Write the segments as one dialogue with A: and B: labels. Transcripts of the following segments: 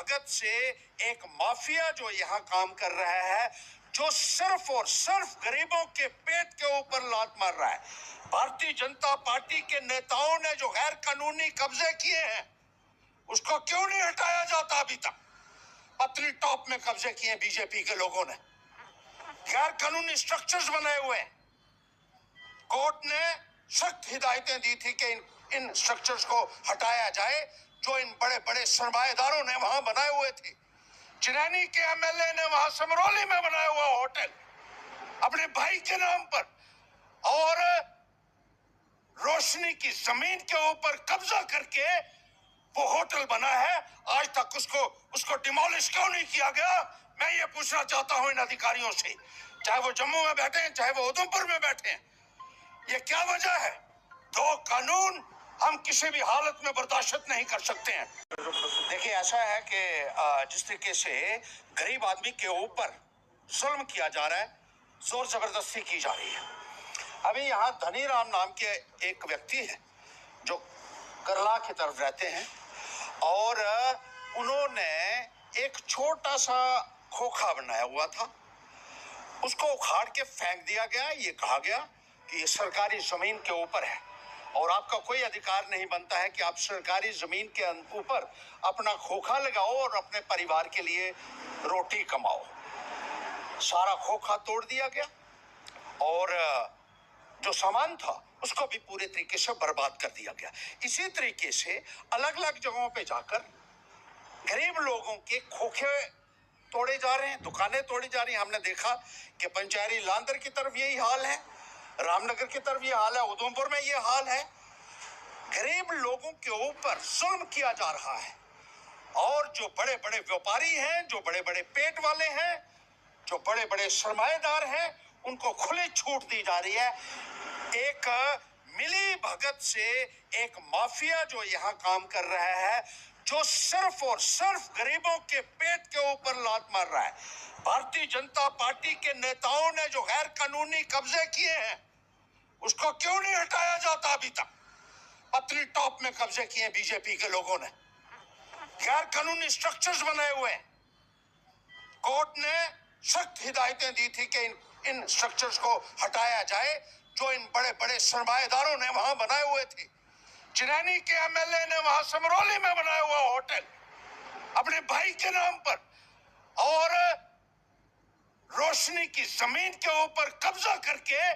A: भगत से एक माफिया जो यहाँ काम कर रहा है, जो सिर्फ और सिर्फ गरीबों के पेट के ऊपर लात मार रहा है। भारतीय जनता पार्टी के नेताओं ने जो गैर कानूनी कब्जे किए हैं, उसको क्यों नहीं हटाया जाता अभी तक? पतली टॉप में कब्जे किए बीजेपी के लोगों ने, गैर कानूनी स्ट्रक्चर्स बनाए हुए हैं। कोर्ट ने सख्त हिदायतें दी थी कि इन स्ट्रक्चर्स को हटाया जाए जो इन बड़े बड़े सरमाएदारों ने वहां बनाए हुए थे। चिनैनी के एमएलए ने वहां समरौली में बनाया हुआ होटल अपने भाई के नाम पर, और रोशनी की जमीन के ऊपर कब्जा करके वो होटल बना है। आज तक उसको डिमोलिश क्यों नहीं किया गया? मैं ये पूछना चाहता हूं इन अधिकारियों से, चाहे वो जम्मू में बैठे हैं, चाहे वो उधमपुर में बैठे हैं। ये क्या वजह है? दो कानून हम किसी भी हालत में बर्दाश्त नहीं कर सकते हैं। देखिए, ऐसा है कि जिस तरीके से गरीब आदमी के ऊपर जुल्म किया जा रहा है, जोर जबरदस्ती की जा रही है। अभी यहाँ धनीराम नाम के एक व्यक्ति है जो करला की तरफ रहते हैं, और उन्होंने एक छोटा सा खोखा बनाया हुआ था, उसको उखाड़ के फेंक दिया गया। ये कहा गया कि ये सरकारी जमीन के ऊपर है और आपका कोई अधिकार नहीं बनता है कि आप सरकारी जमीन के ऊपर अपना खोखा लगाओ और अपने परिवार के लिए रोटी कमाओ। सारा खोखा तोड़ दिया गया और जो सामान था उसको भी पूरे तरीके से बर्बाद कर दिया गया। इसी तरीके से अलग अलग जगहों पे जाकर गरीब लोगों के खोखे तोड़े जा रहे हैं, दुकानें तोड़ी जा रही हैं। हमने देखा कि पंचायरी लांदर की तरफ यही हाल है, रामनगर की तरफ ये हाल है, उधमपुर में ये हाल है। गरीब लोगों के ऊपर जुल्म किया जा रहा है और जो बड़े बड़े व्यापारी हैं, जो बड़े बड़े पेट वाले हैं, जो बड़े बड़े सरमाएदार हैं, उनको खुली छूट दी जा रही है। एक मिली भगत से एक माफिया जो यहाँ काम कर रहा है, जो सिर्फ और सिर्फ गरीबों के पेट के ऊपर लात मार रहा है। भारतीय जनता पार्टी के नेताओं ने जो गैर कानूनी कब्जे किए हैं, उसको क्यों नहीं हटाया जाता अभी तक? पतली टॉप में कब्जे किए बीजेपी के लोगों ने, गैर कानूनी स्ट्रक्चर्स बनाए हुए हैं। कोर्ट ने सख्त हिदायतें दी थी कि इन स्ट्रक्चर्स को हटाया जाए जो इन बड़े बड़े सरमाएदारों ने वहां बनाए हुए थे। चिनैनी के एमएलए ने वहां समरौली में बनाया हुआ होटल अपने भाई के नाम पर, और रोशनी की जमीन के ऊपर कब्जा करके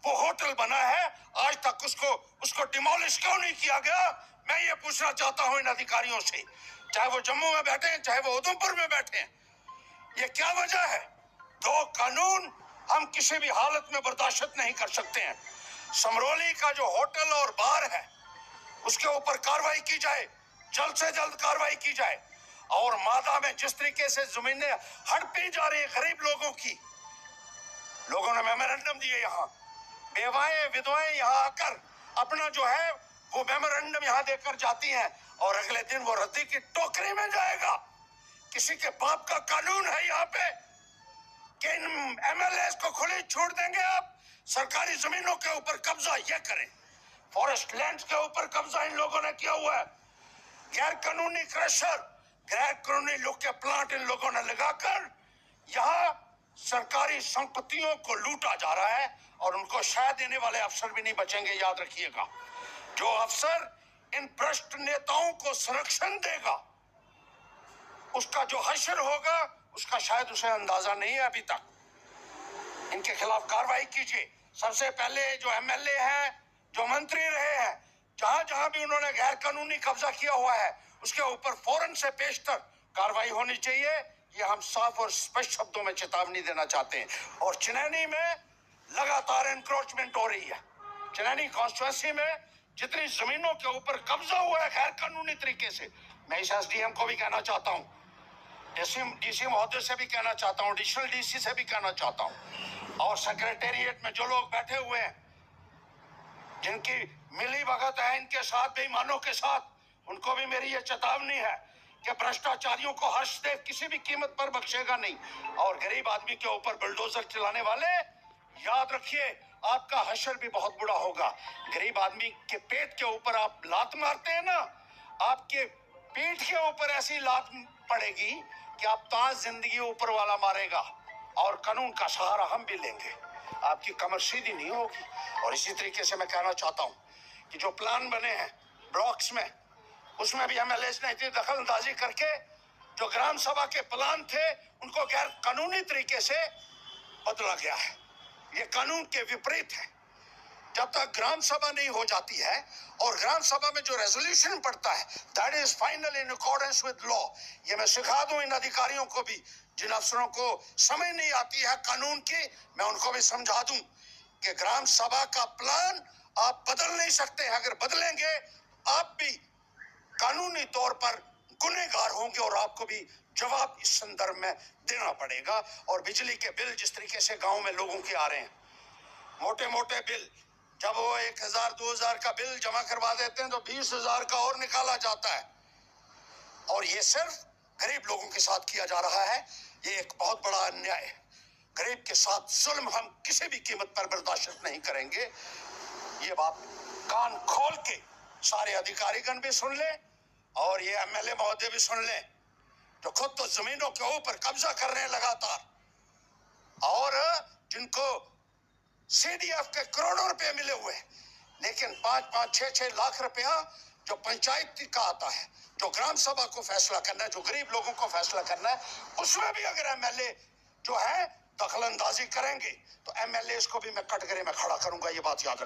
A: वो होटल बना है। आज तक उसको डिमोलिश क्यों नहीं किया गया? मैं ये पूछना चाहता हूं इन अधिकारियों से, चाहे वो जम्मू में बैठे हैं, चाहे वो उधमपुर में बैठे हैं। ये क्या वजह है? दो कानून हम किसी भी हालत में बर्दाश्त नहीं कर सकते हैं। समरौली का जो होटल और बार है, उसके ऊपर कार्रवाई की जाए, जल्द से जल्द कार्रवाई की जाए। और मादा में जिस तरीके से जमीनें हड़पी जा रही है गरीब लोगों की, लोगों ने मेमोरेंडम दिए, यहाँ बेवाएं विधवाएं यहाँ आकर अपना जो है वो मेमोरेंडम यहाँ देकर जाती हैं और अगले दिन वो रद्दी की टोकरी में जाएगा। किसी के बाप का कानून है यहाँ पे कि इन एमएलए को खुली छूट देंगे आप सरकारी जमीनों के ऊपर कब्जा ये करें? फॉरेस्ट लैंड के ऊपर कब्जा इन लोगों ने किया हुआ है। गैर कानूनी क्रशर, गैर कानूनी लोग के प्लांट इन लोगों ने लगाकर यहाँ सरकारी संपत्तियों को लूटा जा रहा है और उनको शायद देने वाले अफसर भी नहीं बचेंगे। याद रखिएगा, जो अफसर इन भ्रष्ट नेताओं को संरक्षण देगा, उसका जो हश्र होगा उसका शायद उसे अंदाजा नहीं है अभी तक। इनके खिलाफ कार्रवाई कीजिए। सबसे पहले जो एमएलए हैं, जो मंत्री रहे हैं, जहां जहां भी उन्होंने गैर कानूनी कब्जा किया हुआ है, उसके ऊपर फौरन से पेशतर कार्रवाई होनी चाहिए। ये हम साफ और स्पष्ट शब्दों में चेतावनी देना चाहते हैं। और चिनैनी में लगातार एनक्रोचमेंट हो रही है। चिनैनी कॉन्स्टिट्यूएंसी में जितनी जमीनों के ऊपर कब्जा हुआ है गैर कानूनी तरीके से, मैं इस एसडीएम को भी कहना चाहता हूँ, डीसी महोदय से भी कहना चाहता हूँ, एडिशनल डीसी से भी कहना चाहता हूँ, और सेक्रेटेरिएट में जो लोग बैठे हुए हैं, जिनकी मिली भगत है इनके साथ, बेईमानों के साथ, उनको भी मेरी ये चेतावनी है कि भ्रष्टाचारियों को हर्षदेव किसी भी कीमत पर बख्शेगा नहीं। और गरीब आदमी के ऊपर बुलडोजर चलाने वाले, याद रखिए आपका हश्र भी बहुत बुरा होगा। गरीब आदमी के पेट के ऊपर आप लात मारते हैं ना, आपके पीठ के ऊपर ऐसी लात पड़ेगी कि अब तो जिंदगी ऊपर वाला मारेगा और कानून का सहारा हम भी लेंगे, आपकी कमर सीधी नहीं होगी। और इसी तरीके से मैं कहना चाहता हूं कि जो प्लान बने हैं ब्लॉक्स में, उसमें भी एमएलए ने इतनी दखल अंदाजी करके जो ग्राम सभा के प्लान थे उनको गैर कानूनी तरीके से बदला गया है। ये कानून के विपरीत है। जब तक ग्राम सभा नहीं हो जाती है और ग्राम सभा में जो रेजोल्यूशन पड़ता है that is final in accordance with law, ये मैं सिखा दूं इन अधिकारियों को भी, जिन अफसरों को समझ नहीं आती है कानून की, मैं उनको भी समझा दूं कि ग्राम सभा का प्लान आप बदल नहीं सकते। अगर बदलेंगे आप भी कानूनी तौर पर गुनहगार होंगे और आपको भी जवाब इस संदर्भ में देना पड़ेगा। और बिजली के बिल जिस तरीके से गांव में लोगों के आ रहे हैं, मोटे मोटे बिल, जब वो 1000 2000 का बिल जमा करवा देते हैं तो 20,000 का और निकाला जाता है। और ये सिर्फ गरीब लोगों के साथ किया जा रहा है। ये एक बहुत बड़ा अन्याय है। गरीब के साथ जुल्म हम किसी भी कीमत पर बर्दाश्त नहीं करेंगे। ये बात कान खोल के सारे अधिकारीगण भी सुन ले और ये एमएलए महोदय भी सुन ले, जो खुद तो जमीनों के ऊपर कब्जा कर रहे हैं लगातार और जिनको सीडीएफ के करोड़ों रुपए मिले हुए हैं, लेकिन 5-5, 6-6 लाख रुपया जो पंचायत का आता है, जो ग्राम सभा को फैसला करना है, जो गरीब लोगों को फैसला करना है, उसमें भी अगर एमएलए जो है दखल अंदाजी करेंगे तो एमएलए को भी मैं कटघरे में खड़ा करूंगा। ये बात याद रखें।